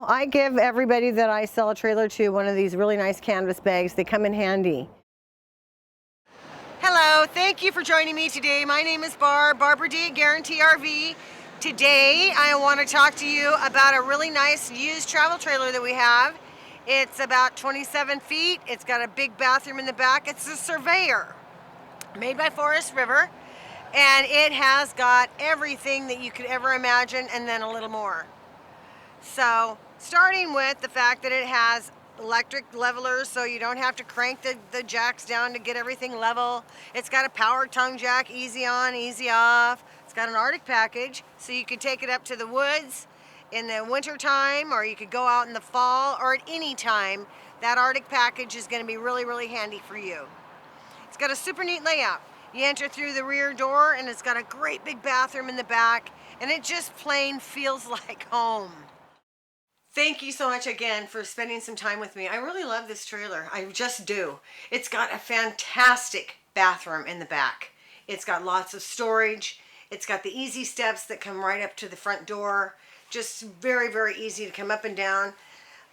I give everybody that I sell a trailer to one of these really nice canvas bags. They come in handy. Hello, thank you for joining me today. My name is Barbara D at Guaranty RV. Today I want to talk to you about a really nice used travel trailer that we have. It's about 27 feet. It's got a big bathroom in the back. It's a Surveyor, made by Forest River, and it has got everything that you could ever imagine and then a little more. So, starting with the fact that it has electric levelers, so you don't have to crank the jacks down to get everything level. It's got a power tongue jack, easy on, easy off. It's got an Arctic package, so you could take it up to the woods in the winter time, or you could go out in the fall, or at any time. That Arctic package is going to be really, really handy for you. It's got a super neat layout. You enter through the rear door, and it's got a great big bathroom in the back, and it just plain feels like home. Thank you so much again for spending some time with me. I really love this trailer. I just do. It's got a fantastic bathroom in the back. It's got lots of storage. It's got the easy steps that come right up to the front door. Just very, very easy to come up and down.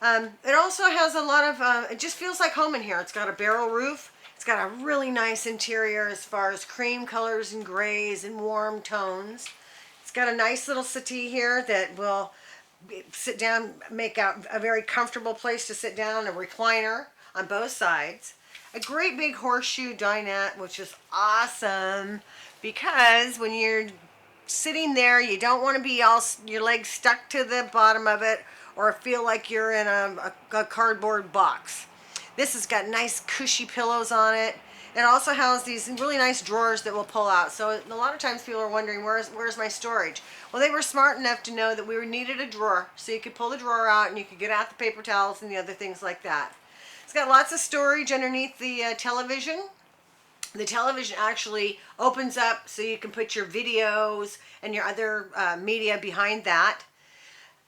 It also has a lot of, it just feels like home in here. It's got a barrel roof. It's got a really nice interior as far as cream colors and grays and warm tones. It's got a nice little settee here that will sit down, make out a very comfortable place to sit down, a recliner on both sides, a great big horseshoe dinette, which is awesome because when you're sitting there, you don't want to be all your legs stuck to the bottom of it or feel like you're in a cardboard box. This has got nice cushy pillows on it. It also has these really nice drawers that will pull out. So a lot of times people are wondering, where's my storage? Well, they were smart enough to know that we needed a drawer, so you could pull the drawer out and you could get out the paper towels and the other things like that. It's got lots of storage underneath the television. The television actually opens up so you can put your videos and your other media behind that.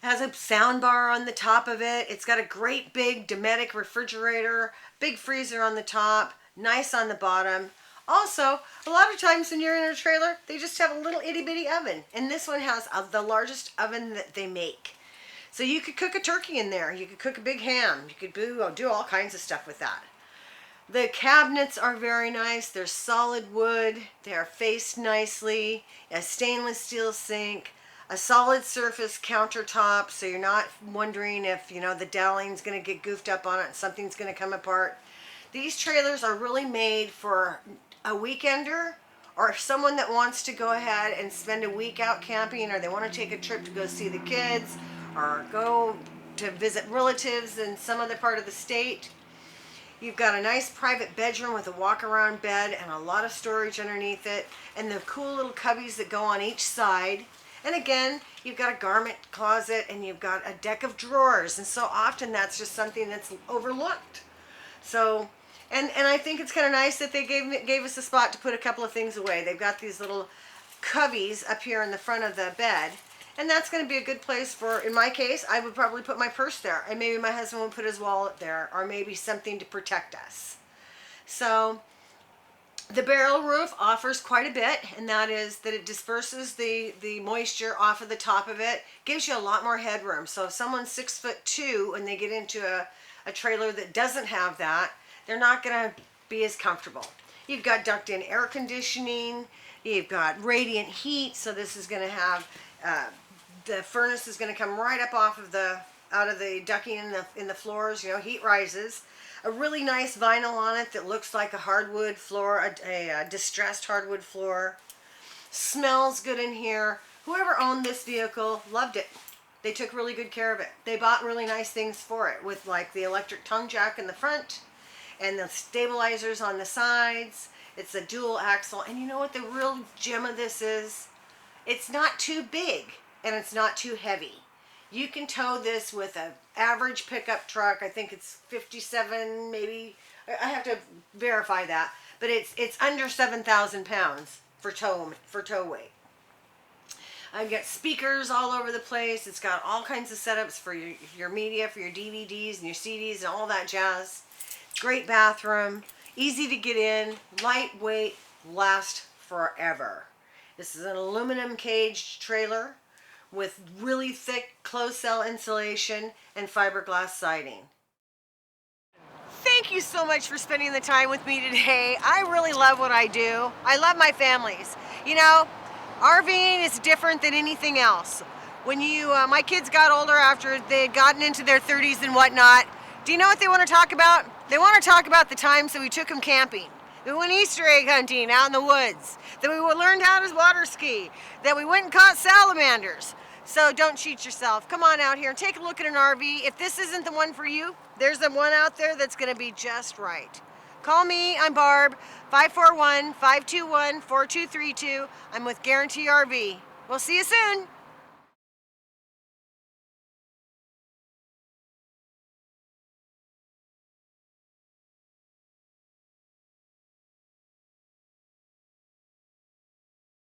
It has a sound bar on the top of it. It's got a great big Dometic refrigerator, big freezer on the top, nice on the bottom. Also, a lot of times when you're in a trailer, they just have a little itty bitty oven. And this one has the largest oven that they make. So you could cook a turkey in there. You could cook a big ham. You could do all kinds of stuff with that. The cabinets are very nice. They're solid wood. They are faced nicely. A stainless steel sink. A solid surface countertop, so you're not wondering if, the downing's going to get goofed up on it and something's going to come apart. These trailers are really made for a weekender or someone that wants to go ahead and spend a week out camping, or they want to take a trip to go see the kids or go to visit relatives in some other part of the state. You've got a nice private bedroom with a walk-around bed and a lot of storage underneath it, and the cool little cubbies that go on each side. And again, you've got a garment closet and you've got a deck of drawers, and so often that's just something that's overlooked. So, and I think it's kind of nice that they gave us a spot to put a couple of things away. They've got these little cubbies up here in the front of the bed, and that's going to be a good place for, in my case, I would probably put my purse there, and maybe my husband would put his wallet there, or maybe something to protect us. So, the barrel roof offers quite a bit, and that is that it disperses the moisture off of the top of it, gives you a lot more headroom. So if someone's 6'2" and they get into a trailer that doesn't have that, they're not going to be as comfortable. You've got duct-in air conditioning, you've got radiant heat, so this is going to have, the furnace is going to come right up out of the ducting in the floors, heat rises. A really nice vinyl on it that looks like a hardwood floor, a distressed hardwood floor. Smells good in here. Whoever owned this vehicle loved it. They took really good care of it. They bought really nice things for it, with like the electric tongue jack in the front and the stabilizers on the sides. It's a dual axle, and you know what the real gem of this is? It's not too big and it's not too heavy. You can tow this with an average pickup truck. I think it's 57, maybe. I have to verify that, but it's under 7,000 pounds for tow weight. I've got speakers all over the place. It's got all kinds of setups for your media, for your DVDs and your CDs and all that jazz. Great bathroom, easy to get in, lightweight, last forever. This is an aluminum caged trailer with really thick closed cell insulation and fiberglass siding. Thank you so much for spending the time with me today. I really love what I do. I love my families. You know, RVing is different than anything else. When my kids got older after they had gotten into their 30s and whatnot, do you know what they want to talk about? They want to talk about the times that we took them camping. We went Easter egg hunting out in the woods. That we learned how to water ski. That we went and caught salamanders. So don't cheat yourself. Come on out here and take a look at an RV. If this isn't the one for you, there's the one out there that's going to be just right. Call me, I'm Barb, 541-521-4232. I'm with Guaranty RV. We'll see you soon.